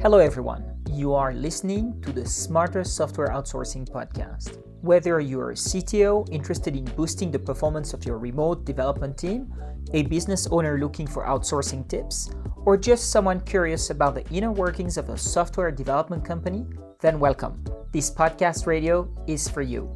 Hello everyone, you are listening to the Smarter Software Outsourcing Podcast. Whether you're a CTO interested in boosting the performance of your remote development team, a business owner looking for outsourcing tips, or just someone curious about the inner workings of a software development company, then welcome. This podcast radio is for you.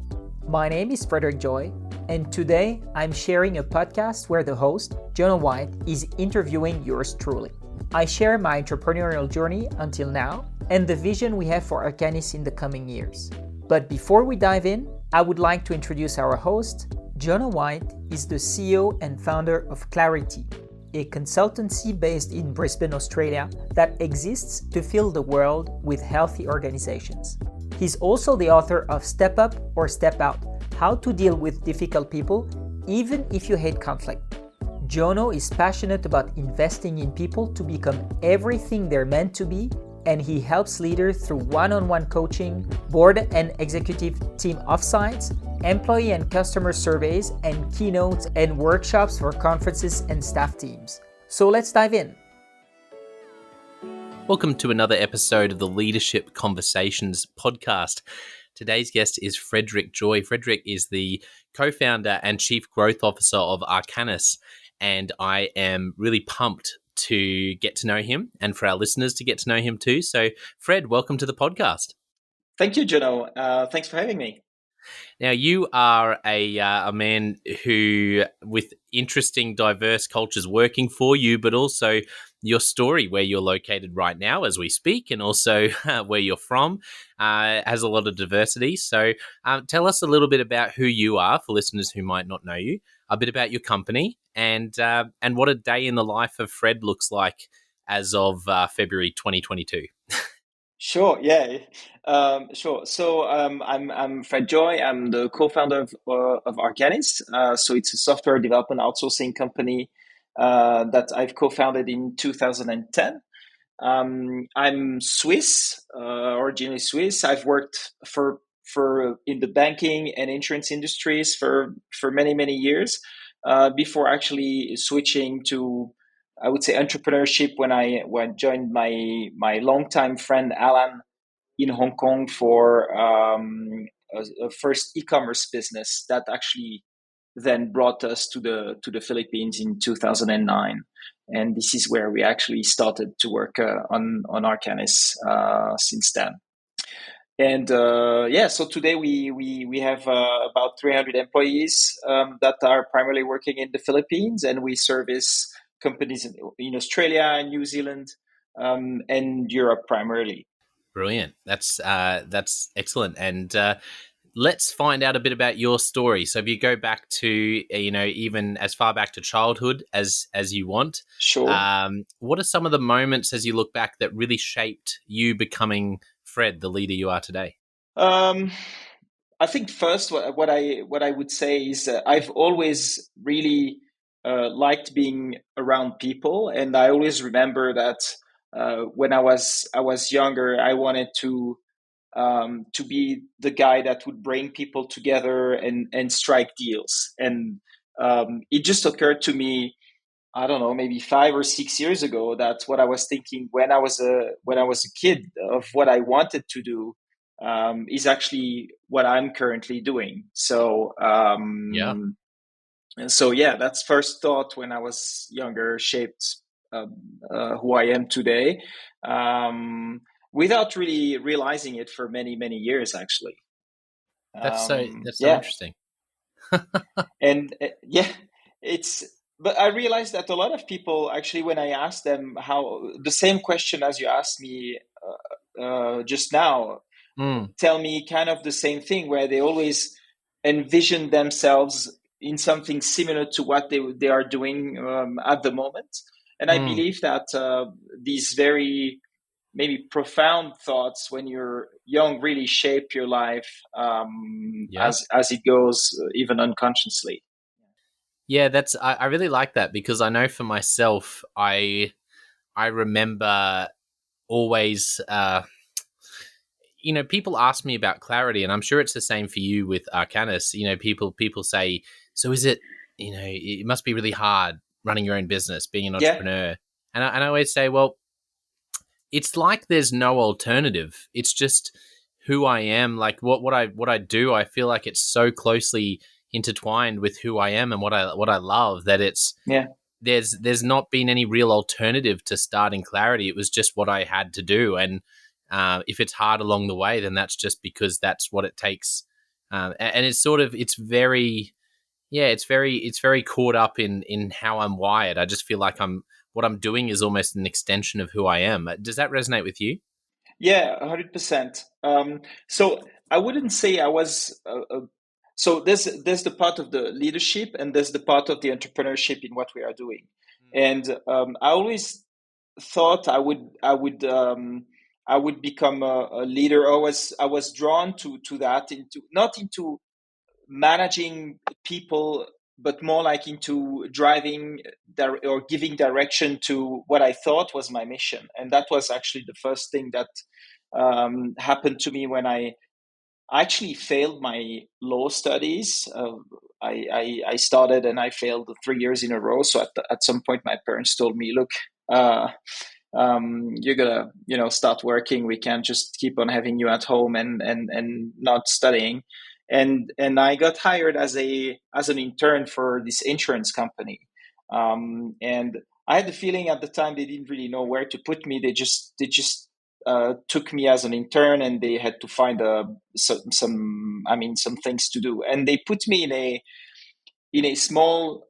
My name is Frederic Joye, and today I'm sharing a podcast where the host, Jonno White, is interviewing yours truly. I share my entrepreneurial journey until now and the vision we have for Arcanys in the coming years. But before we dive in, I would like to introduce our host. Jonno White is the CEO and founder of Clarity, a consultancy based in Brisbane, Australia that exists to fill the world with healthy organizations. He's also the author of Step Up or Step Out, How to Deal with Difficult People Even If You Hate Conflict. Jonno is passionate about investing in people to become everything they're meant to be, and he helps leaders through one-on-one coaching, board and executive team offsites, employee and customer surveys, and keynotes and workshops for conferences and staff teams. So let's dive in. Welcome to another episode of the Leadership Conversations podcast. Today's guest is Frederic Joye. Frederic is the co-founder and chief growth officer of Arcanys, and I am really pumped to get to know him and for our listeners to get to know him too. So, Fred, welcome to the podcast. Thank you, Jonno. Thanks for having me. Now, you are a man who, with interesting, diverse cultures working for you, but also your story, where you're located right now as we speak, and also where you're from, has a lot of diversity. So tell us a little bit about who you are for listeners who might not know you, a bit about your company, and what a day in the life of Fred looks like as of February 2022. Sure. Yeah. Sure. So I'm Fred Joye. I'm the co-founder of Arcanys. So it's a software development outsourcing company that I've co-founded in 2010. I'm Swiss, originally Swiss. I've worked for in the banking and insurance industries for many years before actually switching to, I would say, entrepreneurship when I joined my longtime friend Alan in Hong Kong for a first e-commerce business that actually then brought us to the Philippines in 2009, and this is where we actually started to work on Arcanys since then. And so today we have about 300 employees that are primarily working in the Philippines, and we service companies in Australia and New Zealand and Europe primarily. Brilliant. That's excellent. And let's find out a bit about your story. So if you go back to, even as far back to childhood as you want, sure. What are some of the moments as you look back that really shaped you becoming Fred, the leader you are today? I think first what I would say is I've always really liked being around people, and I always remember that when I was younger, I wanted to be the guy that would bring people together and strike deals. And it just occurred to me, I don't know, maybe 5 or 6 years ago, that's what I was thinking when I was a kid, of what I wanted to do is actually what I'm currently doing. So that's first thought when I was younger, shaped who I am today, without really realizing it for many years, actually. That's so interesting. And but I realized that a lot of people actually, when I ask them how, the same question as you asked me just now, tell me kind of the same thing, where they always envision themselves in something similar to what they are doing at the moment. And I believe that these very maybe profound thoughts when you're young really shape your life as it goes, even unconsciously. Yeah, I really like that, because I know for myself, I remember always, people ask me about Clarity, and I'm sure it's the same for you with Arcanys. People say, so is it, it must be really hard running your own business, being an entrepreneur. And I always say, well, it's like there's no alternative. It's just who I am. Like what I do, I feel like it's so closely intertwined with who I am and what I love that it's Yeah. there's not been any real alternative to starting Clarity. It was just what I had to do, and if it's hard along the way, then that's just because that's what it takes. And it's sort of it's very caught up in how I'm wired. I just feel like what I'm doing is almost an extension of who I am. Does that resonate with you? Yeah, 100%. So I wouldn't say I was. So there's the part of the leadership, and there's the part of the entrepreneurship in what we are doing. And I always thought I would become a leader. I was drawn to that, into not into managing people, but more like into driving or giving direction to what I thought was my mission. And that was actually the first thing that happened to me when I actually failed my law studies. I started and I failed 3 years in a row. So at some point, my parents told me, "Look, uh, you're gonna start working. We can't just keep on having you at home and not studying." And I got hired as an intern for this insurance company. And I had the feeling at the time they didn't really know where to put me. They just took me as an intern, and they had to find some things to do, and they put me in a small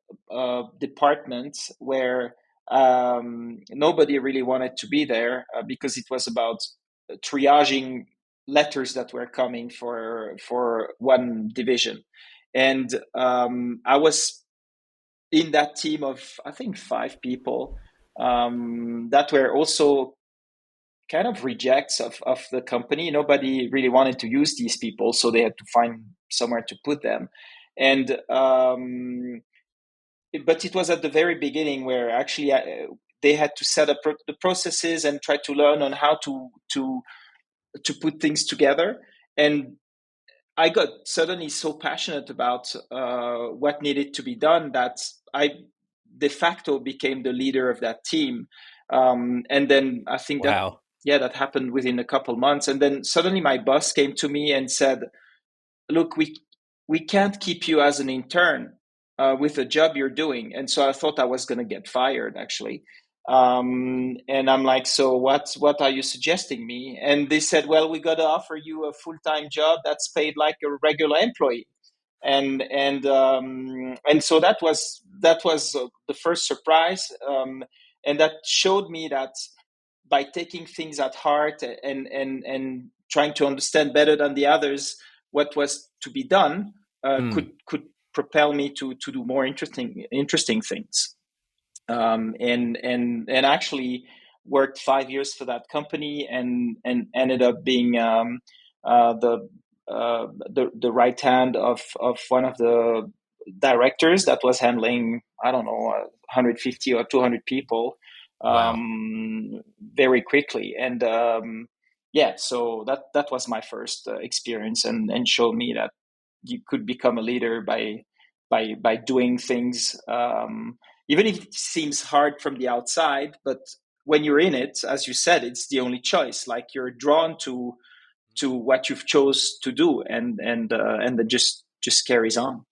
department where nobody really wanted to be there, because it was about triaging letters that were coming for one division. And I was in that team of, I think, 5 people that were also kind of rejects of the company. Nobody really wanted to use these people, so they had to find somewhere to put them. And but it was at the very beginning where actually they had to set up the processes and try to learn on how to put things together. And I got suddenly so passionate about what needed to be done that I de facto became the leader of that team. And then I think that, Wow. yeah, that happened within a couple months. And then suddenly my boss came to me and said, "Look, we can't keep you as an intern with the job you're doing." And so I thought I was going to get fired, actually. And I'm like, "So what are you suggesting me?" And they said, "Well, we got to offer you a full-time job that's paid like a regular employee." And so that was the first surprise, and that showed me that by taking things at heart and trying to understand better than the others what was to be done, could propel me to do more interesting things. And actually worked 5 years for that company, and ended up being uh, the the right hand of one of the directors that was handling, I don't know, 150 or 200 people Wow. very quickly. And yeah, so that was my first experience, and showed me that you could become a leader by doing things, even if it seems hard from the outside. But when you're in it, as you said, it's the only choice. Like, you're drawn to what you've chose to do, and that just carries on.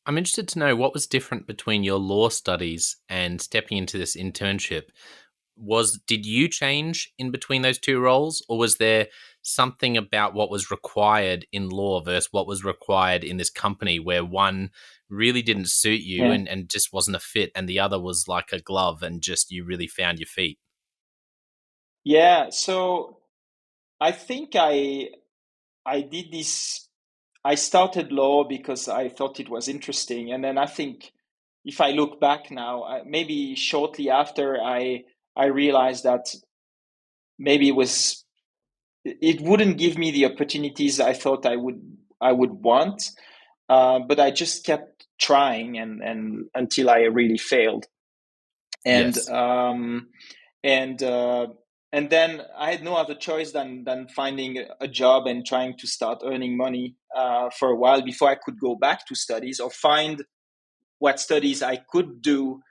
I'm interested to know what was different between your law studies and stepping into this internship. Did you change in between those two roles, or was there something about what was required in law versus what was required in this company where one really didn't suit you Yeah. and just wasn't a fit, and the other was like a glove and just you really found your feet? Yeah. So I think I did this. I started law because I thought it was interesting, and then I think, if I look back now, maybe shortly after, I realized that maybe it wouldn't give me the opportunities I thought I would want, but I just kept trying, and until I really failed. And Yes. and uh, and then I had no other choice than finding a job and trying to start earning money for a while before I could go back to studies, or find what studies I could do,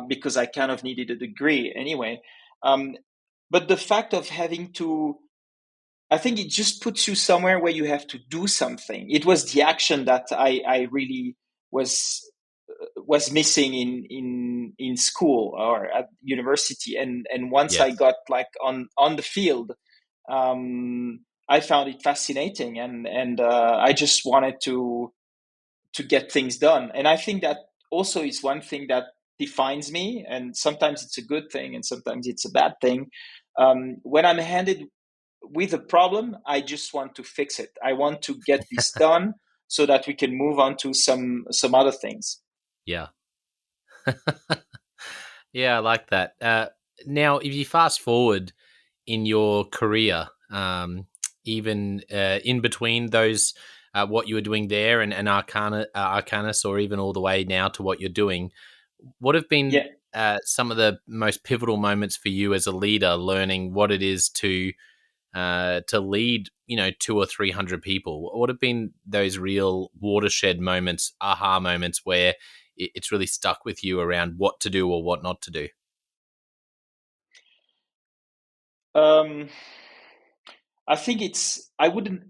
because I kind of needed a degree anyway. Um, but the fact of having to, I think it just puts you somewhere where you have to do something. It was the action that I really was was missing in school or at university, and once I Yes. got like on the field, I found it fascinating, and I just wanted to get things done. And I think that also is one thing that defines me. And sometimes it's a good thing, and sometimes it's a bad thing. When I'm handed with a problem, I just want to fix it. I want to get this done so that we can move on to some other things. Yeah. Yeah, I like that. Now, if you fast forward in your career, even in between those, what you were doing there and Arcanys, or even all the way now to what you're doing, what have been Yeah. some of the most pivotal moments for you as a leader, learning what it is to lead, 200 or 300 people? What have been those real watershed moments, aha moments, where it's really stuck with you around what to do or what not to do? Um, I think it's I wouldn't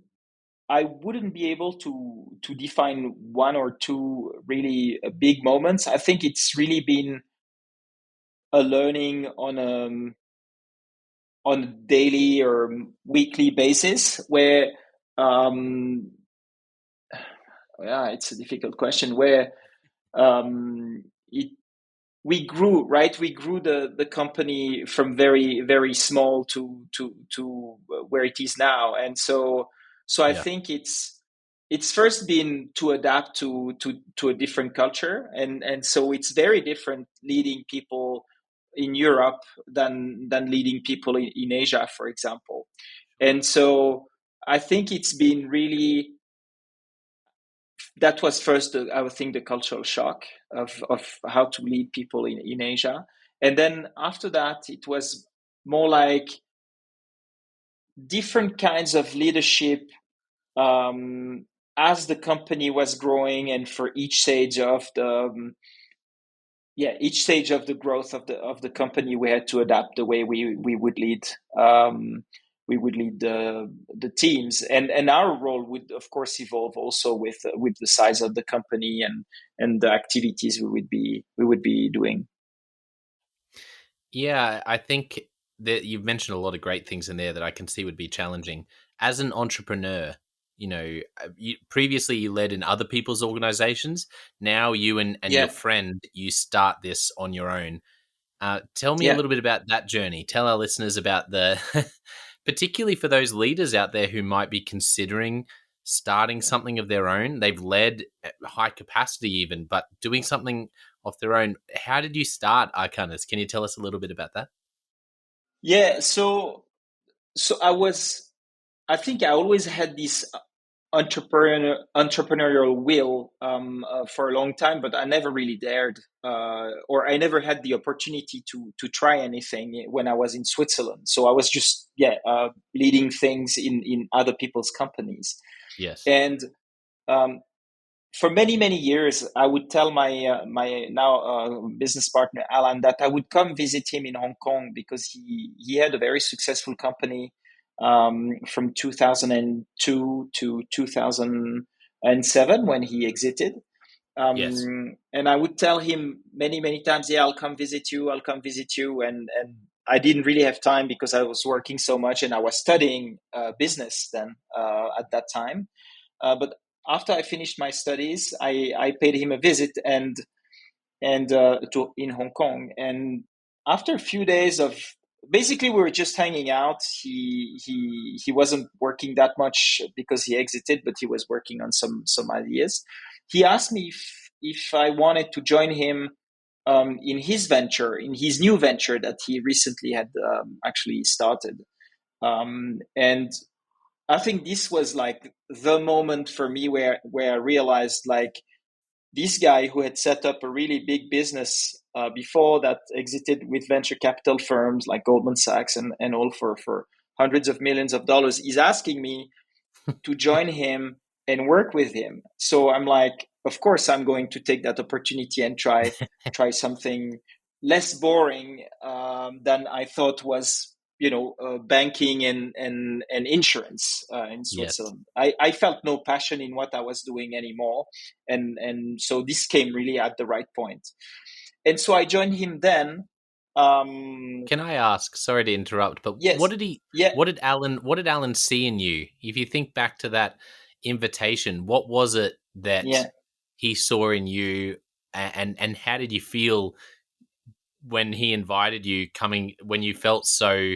be able to define one or two really big moments. I think it's really been a learning on a daily or weekly basis where um, yeah, it's a difficult question where it we grew, right? We grew the company from very very small to where it is now. And so I Yeah. think it's first been to adapt to a different culture, and so it's very different leading people in Europe than leading people in Asia, for example. And so I think it's been really, that was first I would think the cultural shock of how to lead people in Asia. And then after that it was more like different kinds of leadership um, as the company was growing, and for each stage of the each stage of the growth of the company, we had to adapt the way we would lead, the teams, and our role would of course evolve also with the size of the company and the activities we would be doing. Yeah, I think that you've mentioned a lot of great things in there that I can see would be challenging. As an entrepreneur, previously you led in other people's organizations. Now you and your Yeah, friend, you start this on your own. Tell me a yeah. little bit about that journey. Tell our listeners about particularly for those leaders out there who might be considering starting something of their own. They've led at high capacity even, but doing something of their own. How did you start Arcanus? Can you tell us a little bit about that? Yeah, so I think I always had this entrepreneurial will for a long time, but I never really dared, or I never had the opportunity to try anything when I was in Switzerland. So I was just leading things in other people's companies. Yes. And um, for many years, I would tell my now business partner Alan that I would come visit him in Hong Kong because he had a very successful company from 2002 to 2007 when he exited. Yes. And I would tell him many times, yeah, I'll come visit you, and I didn't really have time because I was working so much and I was studying business then at that time. But after I finished my studies, I paid him a visit and to in Hong Kong. And after a few days of basically we were just hanging out. He wasn't working that much because he exited, but he was working on some ideas. He asked me if I wanted to join him in his venture, in his new venture that he recently had actually started. And I think this was like the moment for me where I realized like this guy who had set up a really big business before that exited with venture capital firms like Goldman Sachs and all for hundreds of millions of dollars is asking me to join him and work with him. So I'm like, of course I'm going to take that opportunity and try something less boring than I thought was banking and insurance in Yes. Switzerland. I felt no passion in what I was doing anymore, and so this came really at the right point. And so I joined him then. Can I ask? Sorry to interrupt, but Yes, yeah, what did Alan see in you? If you think back to that invitation, what was it that yeah. he saw in you, and how did you feel when he invited you? Coming when you felt so,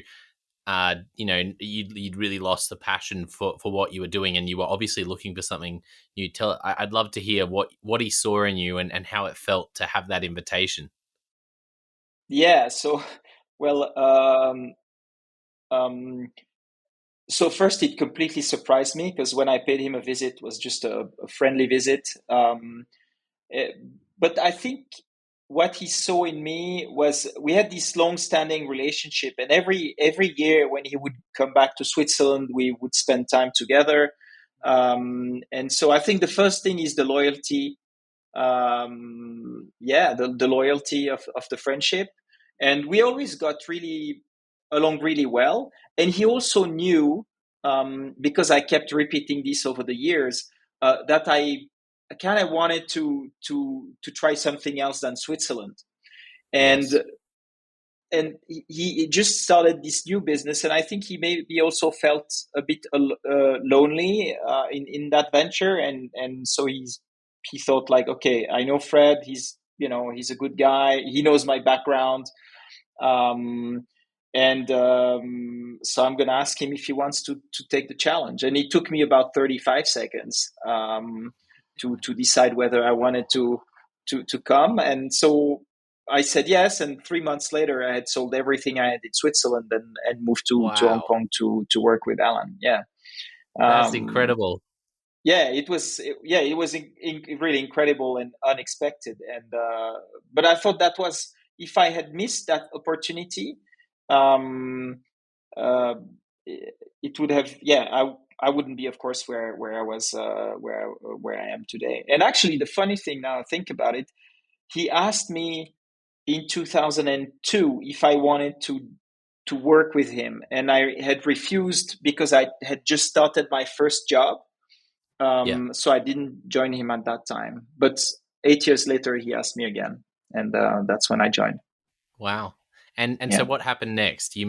you'd really lost the passion for what you were doing, and you were obviously looking for something new. I'd love to hear what he saw in you, and how it felt to have that invitation. Yeah, so well, um, so first it completely surprised me because when I paid him a visit, it was just a friendly visit. Eh, but I think what he saw in me was we had this long-standing relationship, and every year when he would come back to Switzerland, we would spend time together. And so I think the first thing is the loyalty. The loyalty of the friendship, and we always got really along really well. And he also knew, because I kept repeating this over the years, that I kind of wanted to try something else than Switzerland. Yes. And he just started this new business, and I think he maybe also felt a bit lonely in that venture, and so he thought like, okay, I know Fred, he's a good guy, he knows my background, um, and so I'm going to ask him if he wants to take the challenge. And it took me about 35 seconds to decide whether I wanted to come. And so I said yes. And 3 months later, I had sold everything I had in Switzerland and moved to Hong Wow, Kong to work with Alan. Yeah. that's Um, incredible. yeah, it was really incredible and unexpected. And but I thought that was, if I had missed that opportunity, um, uh, it would have, I wouldn't be, of course, where I was, where I am today. And actually, the funny thing, now I think about it, he asked me in 2002 if I wanted to work with him, and I had refused because I had just started my first job. Yeah. So I didn't join him at that time. But 8 years later, he asked me again, and that's when I joined. Wow. And so Yeah, what happened next? You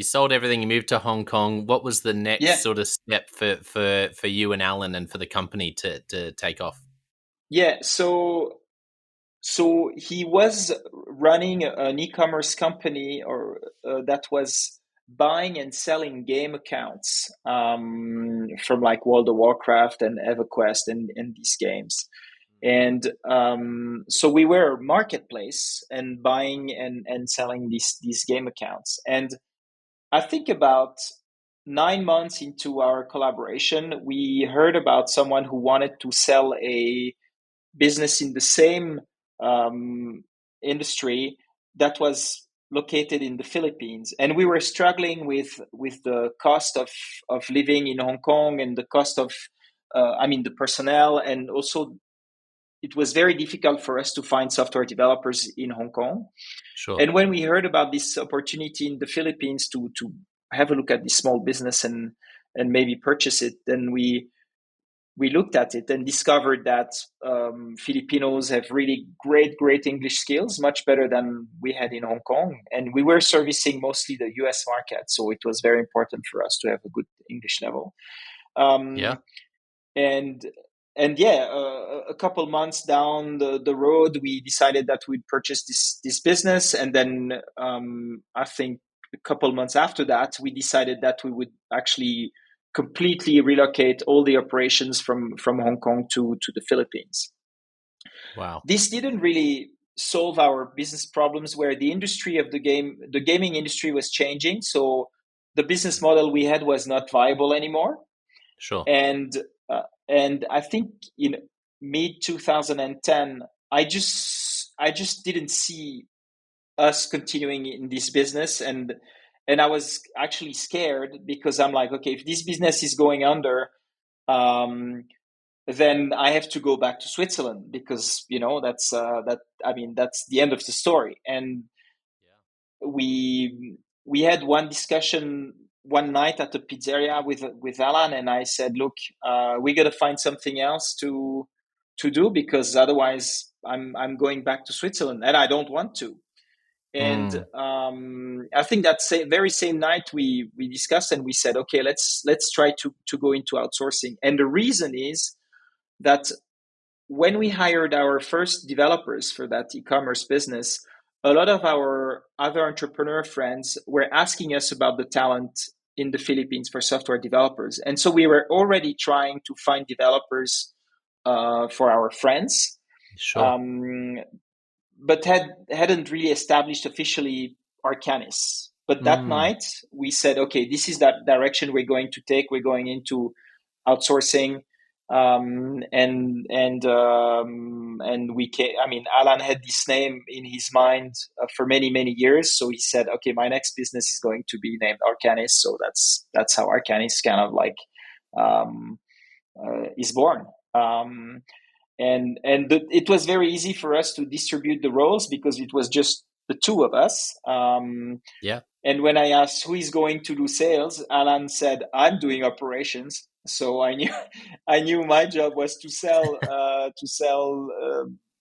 sold everything, you moved to Hong Kong. What was the next yeah, sort of step for you and Alan and for the company to take off? yeah. So he was running an e-commerce company, or that was buying and selling game accounts, from like World of Warcraft and EverQuest and these games. And so we were a marketplace and buying and selling these game accounts. And I think about 9 months into our collaboration, we heard about someone who wanted to sell a business in the same um, industry that was located in the Philippines, and we were struggling with the cost of living in Hong Kong and the cost of, the personnel, and also it was very difficult for us to find software developers in Hong Kong. Sure. And when we heard about this opportunity in the Philippines to have a look at this small business and maybe purchase it, then we looked at it and discovered that Filipinos have really great English skills, much better than we had in Hong Kong. And we were servicing mostly the US market, so it was very important for us to have a good English level. Yeah. Um, and and yeah, a couple months down the road, we decided that we'd purchase this business, and then I think a couple months after that, we decided that we would actually completely relocate all the operations from Hong Kong to the Philippines. Wow. This didn't really solve our business problems, where the industry of the gaming industry was changing, so the business model we had was not viable anymore. Sure. And uh, and I think in mid 2010, I just didn't see us continuing in this business, and I was actually scared because I'm like, okay, if this business is going under, um, then I have to go back to Switzerland, because that's the end of the story. And Yeah. we we had one discussion one night at the pizzeria with Alan, and I said, "Look, we got to find something else to do, because otherwise I'm going back to Switzerland, and I don't want to." And I think that very same night we discussed, and we said, "Okay, let's try to go into outsourcing." And the reason is that when we hired our first developers for that e-commerce business, a lot of our other entrepreneur friends were asking us about the talent in the Philippines for software developers. And so we were already trying to find developers for our friends, Sure. but hadn't really established officially Arcanys. But that night we said, okay, this is that direction we're going to take. We're going into outsourcing, and we can. I mean, Alan had this name in his mind for many years. So he said, okay, my next business is going to be named Arcanys. So that's how Arcanys kind of like is born. It was very easy for us to distribute the roles because it was just the two of us. Yeah. And when I asked who is going to do sales, Alan said, "I'm doing operations." So I knew my job was to sell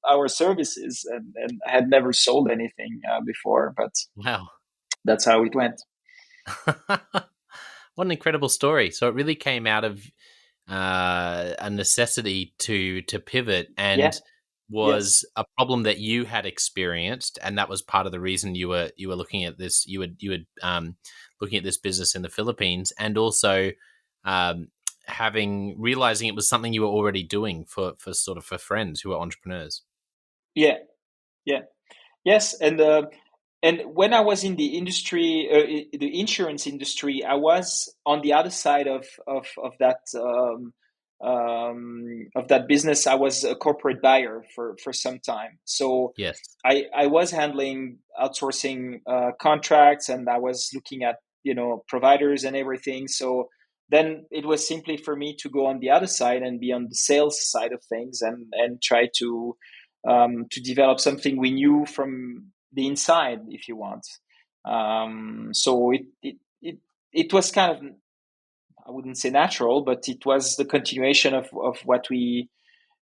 our services, and I had never sold anything before, but Wow. that's how it went. What an incredible story. So it really came out of a necessity to pivot, and was a problem that you had experienced, and that was part of the reason you were looking at this. You were looking at this business in the Philippines, and also realizing it was something you were already doing for friends who are entrepreneurs. Yeah. Yes, and when I was in the industry, the insurance industry, I was on the other side of that of that business. I was a corporate buyer for some time, so Yes. I was handling outsourcing contracts, and I was looking at providers and everything. So then it was simply for me to go on the other side and be on the sales side of things, and try to develop something we knew from the inside, if you want. So it was kind of, I wouldn't say natural, but it was the continuation of what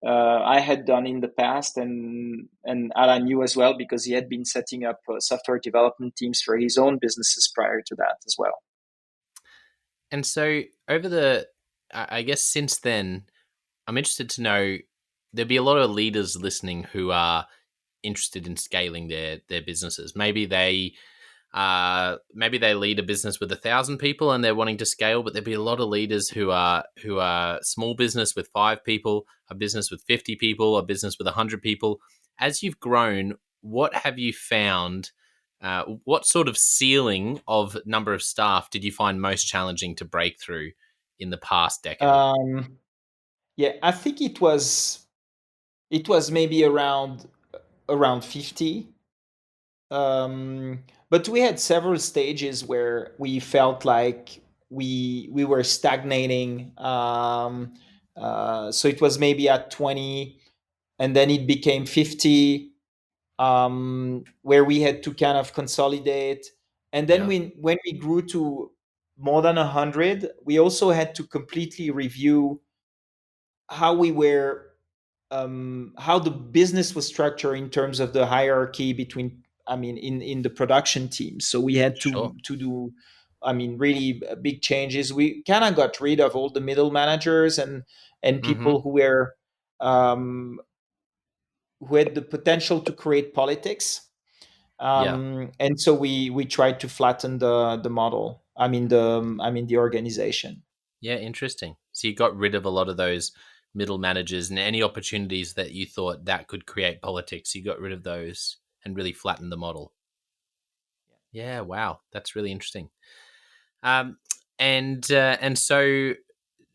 I had done in the past, and Alan knew as well, because he had been setting up software development teams for his own businesses prior to that as well. And so I guess since then, I'm interested to know, there'll be a lot of leaders listening who are interested in scaling their businesses. Maybe they lead a business with 1,000 people and they're wanting to scale, but there'll be a lot of leaders who are small business with 5 people, a business with 50 people, a business with 100 people. As you've grown, what have you found? What sort of ceiling of number of staff did you find most challenging to break through in the past decade? Yeah, I think it was maybe around 50. But we had several stages where we felt like we were stagnating. So it was maybe at 20, and then it became 50, where we had to kind of consolidate. And then Yeah, when we grew to more than 100, we also had to completely review how we were how the business was structured in terms of the hierarchy between, I mean, in the production team. So we had sure. to do, I mean, really big changes. We kind of got rid of all the middle managers and Mm-hmm. people um, who had the potential to create politics. Yeah. And so we tried to flatten the model. The organization. Yeah, interesting. So you got rid of a lot of those middle managers, and any opportunities that you thought that could create politics, you got rid of those and really flattened the model. Yeah, wow, that's really interesting. Um, and so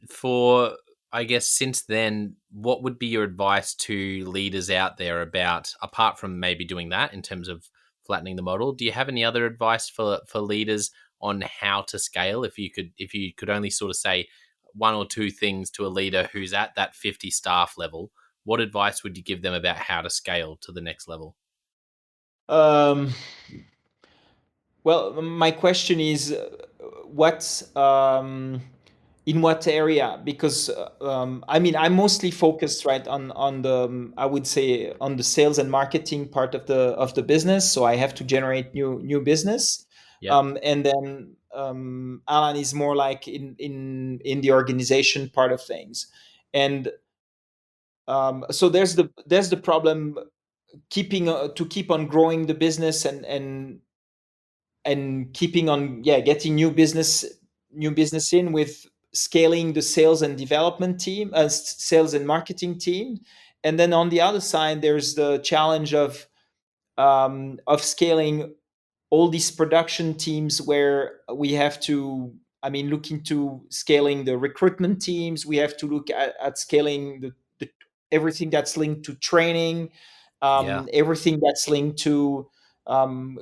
for, I guess, since then, what would be your advice to leaders out there about, apart from maybe doing that in terms of flattening the model? Do you have any other advice for leaders on how to scale? If you could only sort of say one or two things to a leader who's at that 50 staff level, what advice would you give them about how to scale to the next level? Um, Well, my question is, what in what area? Because I mean, I'm mostly focused right on the I would say on the sales and marketing part of the business. So I have to generate new business, Yep. and then Alan is more like in the organization part of things, and so there's the problem keeping to keep on growing the business and keeping on, yeah, getting new business in with scaling the sales and development team, sales and marketing team. And then on the other side there's the challenge of scaling all these production teams where we have to, I mean, look into scaling the recruitment teams. We have to look at scaling the everything that's linked to training, Yeah. everything that's linked to um,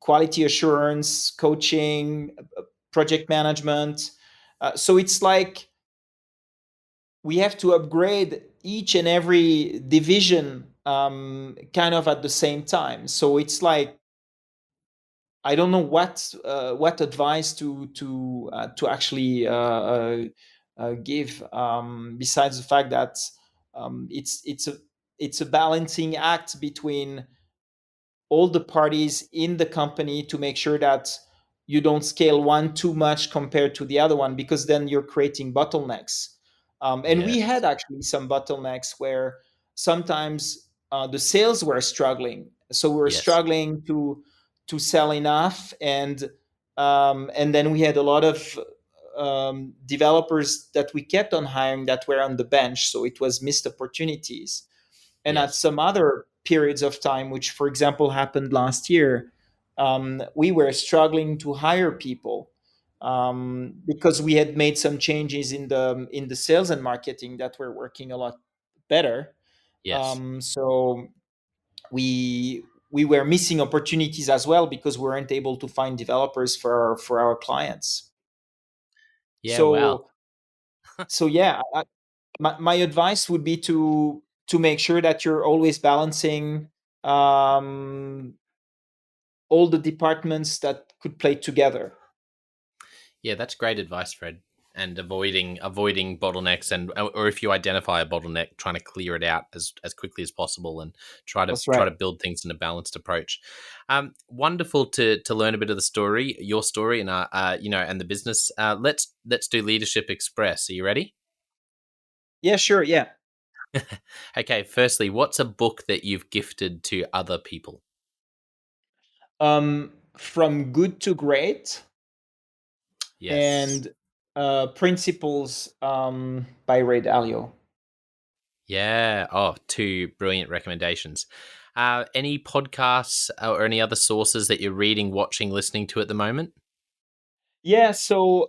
quality assurance, coaching, project management. So it's like we have to upgrade each and every division kind of at the same time. So it's like I don't know what advice to actually give, besides the fact that it's a balancing act between all the parties in the company to make sure that you don't scale one too much compared to the other one, because then you're creating bottlenecks. And we had Yes. actually some bottlenecks where sometimes the sales were struggling, so we were Yes. struggling to sell enough, and then we had a lot of developers that we kept on hiring that were on the bench, so it was missed opportunities. And at Yes. some other periods of time, which for example happened last year, we were struggling to hire people, because we had made some changes in the sales and marketing that were working a lot better. Yes. So we were missing opportunities as well because we weren't able to find developers for our clients. Yeah. Wow. So yeah, my advice would be to make sure that you're always balancing um, all the departments that could play together. Yeah, that's great advice, Fred. And avoiding bottlenecks, and or if you identify a bottleneck, trying to clear it out as quickly as possible, and try to That's try right. to build things in a balanced approach. Wonderful to learn a bit of the story, your story, and and the business. Let's do Leadership Express. Are you ready? Yeah, sure. Yeah. Okay. Firstly, what's a book that you've gifted to other people? From good to great, Yes. and principles by Ray Dalio. Yeah. Oh, two brilliant recommendations. Any podcasts or any other sources that you're reading, watching, listening to at the moment? Yeah, so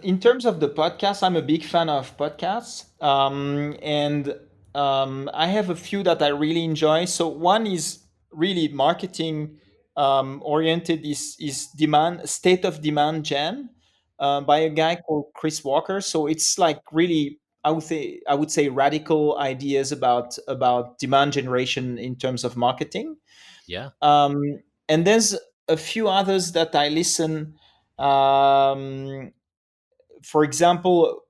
in terms of the podcast, I'm a big fan of podcasts, and I have a few that I really enjoy. So one is really marketing oriented. Is demand state of demand gen by a guy called Chris Walker. So it's like really, I would say radical ideas about demand generation in terms of marketing. Yeah. um, and there's a few others that I listen. Um, for example,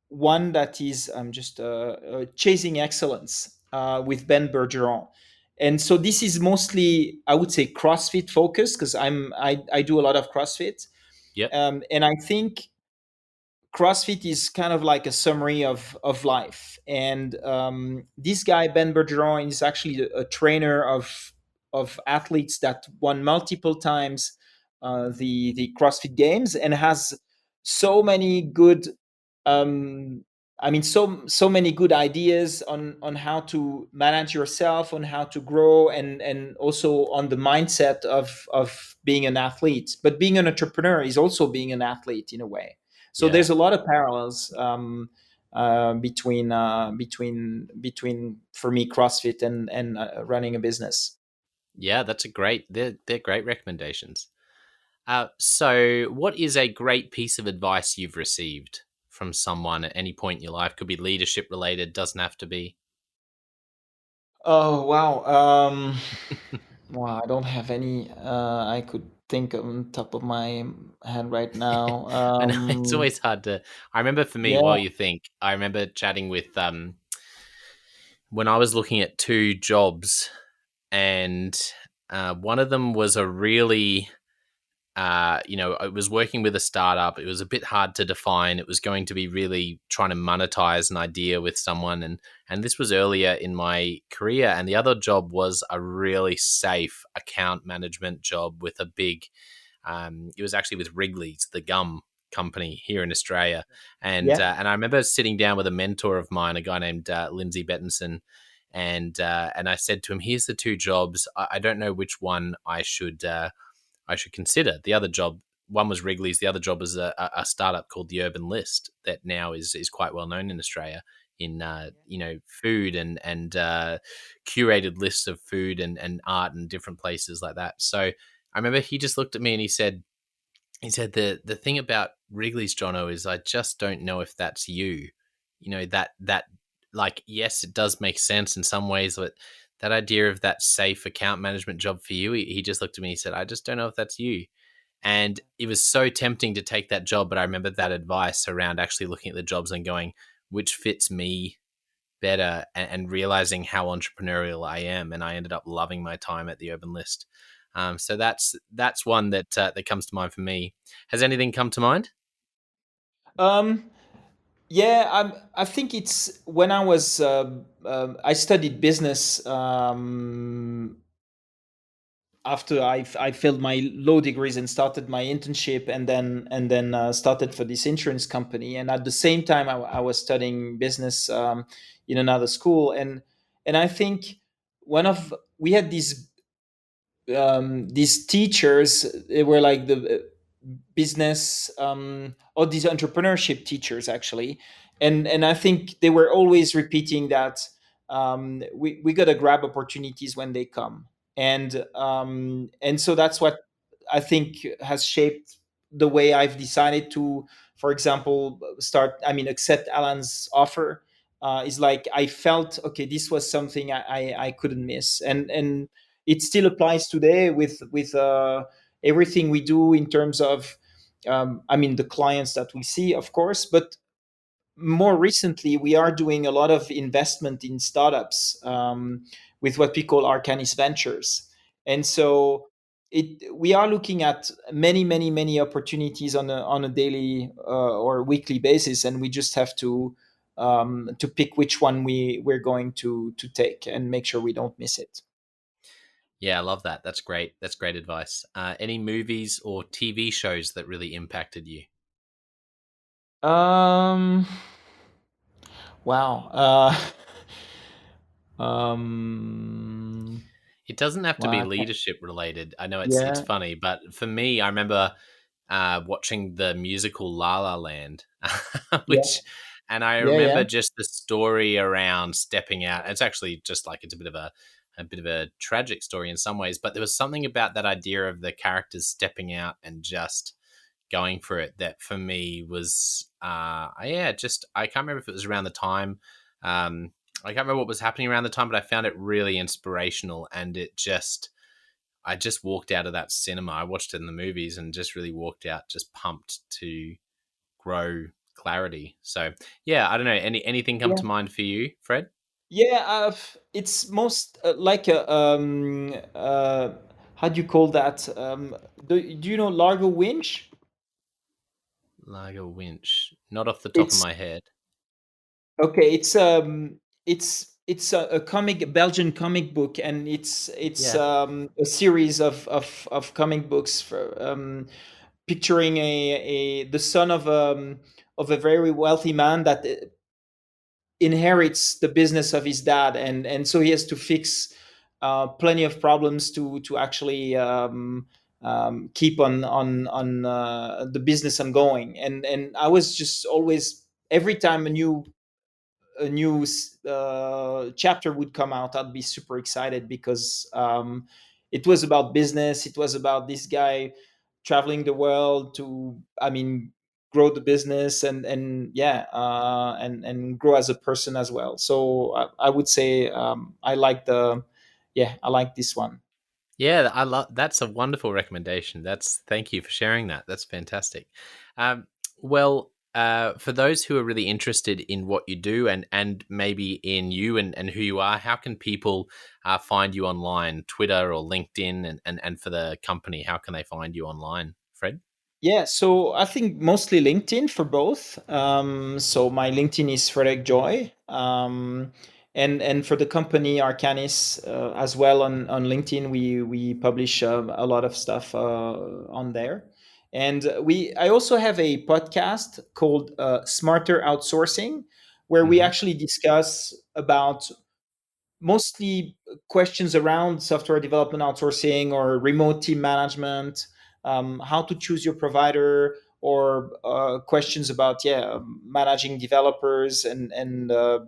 one that is just chasing excellence with Ben Bergeron. And so this is mostly, I would say, CrossFit focused because I do a lot of CrossFit, Yep. and I think CrossFit is kind of like a summary of life. And this guy Ben Bergeron is actually a trainer of athletes that won multiple times the CrossFit Games, and has so many good, um, I mean, so many good ideas on how to manage yourself, on how to grow, and also on the mindset of being an athlete. But being an entrepreneur is also being an athlete in a way. So Yeah. there's a lot of parallels between for me CrossFit and running a business. Yeah, that's a great. They're great recommendations. So, what is a great piece of advice you've received from someone at any point in your life? Could be leadership related. Doesn't have to be. Oh wow. Wow, I don't have any I could think on top of my head right now. I know it's always hard to. I remember for me, while Yeah. you think, I remember chatting with when I was looking at two jobs, and one of them was a really it was working with a startup. It was a bit hard to define. It was going to be really trying to monetize an idea with someone, and this was earlier in my career. And the other job was a really safe account management job with a big. It was actually with Wrigley's, the gum company here in Australia, Yeah. and I remember sitting down with a mentor of mine, a guy named Lindsay Bettinson, and I said to him, "Here's the two jobs. I don't know which one I should consider." The other job, one was Wrigley's, the other job was a startup called the Urban List that now is quite well known in Australia in food and curated lists of food and art and different places like that. So I remember he just looked at me and he said the thing about Wrigley's, Jono, is I just don't know if that's you. That like, yes, it does make sense in some ways, but that idea of that safe account management job for you, he just looked at me and he said, I just don't know if that's you. And it was so tempting to take that job, but I remember that advice around actually looking at the jobs and going, which fits me better, and realizing how entrepreneurial I am. And I ended up loving my time at the Urban List. So that's one that comes to mind for me. Has anything come to mind? Um, yeah, I think it's when I was I studied business after I failed my law degrees and started my internship, and then started for this insurance company. And at the same time, I was studying business in another school, and I think one of we had these teachers. They were like the business or these entrepreneurship teachers actually, and I think they were always repeating that we got to grab opportunities when they come, and so that's what I think has shaped the way I've decided to, for example, accept Alan's offer. Is like I felt okay, this was something I couldn't miss, and it still applies today with everything we do in terms of the clients that we see, of course, but more recently we are doing a lot of investment in startups with what we call Arcanys Ventures, and so we are looking at many opportunities on a daily or weekly basis, and we just have to pick which one we're going to take and make sure we don't miss it. Yeah, I love that. That's great. That's great advice. Any movies or TV shows that really impacted you? Um, wow. Um, It doesn't have to well, be I can't, leadership related. I know it's yeah, funny, but for me, I remember watching the musical La La Land, yeah, and I yeah, yeah. remember just the story around stepping out. It's actually just like it's a bit of a tragic story in some ways, but there was something about that idea of the characters stepping out and just going for it that for me was yeah, just I can't remember if it was around the time. I can't remember what was happening around the time, but I found it really inspirational, and I just walked out of that cinema. I watched it in the movies and just really walked out just pumped to grow clarity. So yeah, I don't know. Anything come Yeah. to mind for you, Fred? Yeah, it's most like a how do you call that? Do you know Largo Winch? Lager Winch. Not off the top of It's my head. okay. It's a comic, a Belgian comic book, and it's Yeah. a series of comic books for picturing a the son of a very wealthy man that inherits the business of his dad, and so he has to fix plenty of problems to actually keep on the business ongoing. And I was just always, every time a new chapter would come out, I'd be super excited because it was about business. It was about this guy traveling the world to, grow the business and yeah, and grow as a person as well. So I would say I like the, yeah, I like this one. Yeah, I love that's a wonderful recommendation. Thank you for sharing that. That's fantastic. Um, well, for those who are really interested in what you do and maybe in you and who you are, how can people find you online, Twitter or LinkedIn, and for the company, how can they find you online, Fred? Yeah, so I think mostly LinkedIn for both. So my LinkedIn is Frederic Joye, and for the company Arcanys as well on LinkedIn, we publish a lot of stuff on there. And I also have a podcast called Smarter Outsourcing, where we Hmm. actually discuss about mostly questions around software development outsourcing or remote team management, how to choose your provider, or questions about managing developers and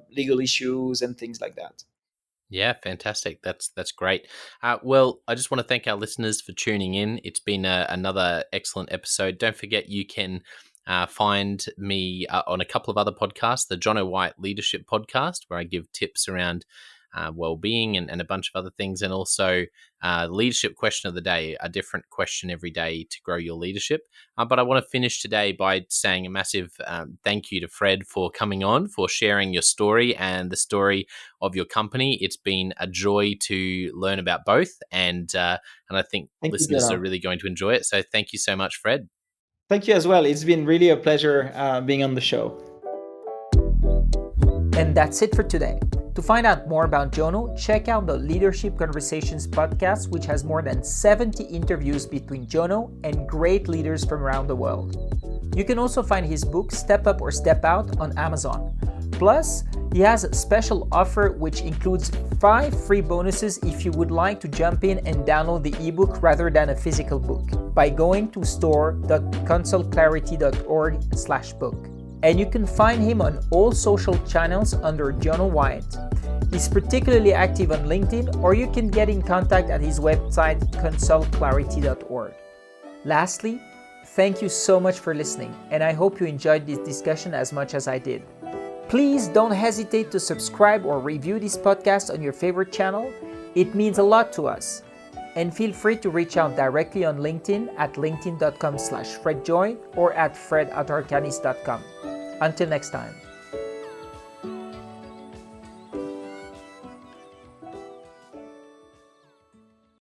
legal issues and things like that. Yeah, fantastic. That's great. Well, I just want to thank our listeners for tuning in. It's been another excellent episode. Don't forget you can find me on a couple of other podcasts, the Jonno White Leadership Podcast, where I give tips around well-being and a bunch of other things, and also leadership question of the day, a different question every day to grow your leadership. But I want to finish today by saying a massive thank you to Fred for coming on, for sharing your story and the story of your company. It's been a joy to learn about both, and I think Thank you, listeners are Jonno. really going to enjoy it. So thank you so much, Fred. Thank you as well. It's been really a pleasure being on the show. And that's it for today. To find out more about Jonno, check out the Leadership Conversations podcast, which has more than 70 interviews between Jonno and great leaders from around the world. You can also find his book, Step Up or Step Out, on Amazon. Plus, he has a special offer which includes 5 free bonuses if you would like to jump in and download the ebook rather than a physical book by going to store.consultclarity.org/book. And you can find him on all social channels under Jonno White. He's particularly active on LinkedIn, or you can get in contact at his website consultclarity.org. Lastly, thank you so much for listening, and I hope you enjoyed this discussion as much as I did. Please don't hesitate to subscribe or review this podcast on your favorite channel. It means a lot to us. And feel free to reach out directly on LinkedIn at linkedin.com/FredJoye or at fred@arcanys.com. Until next time.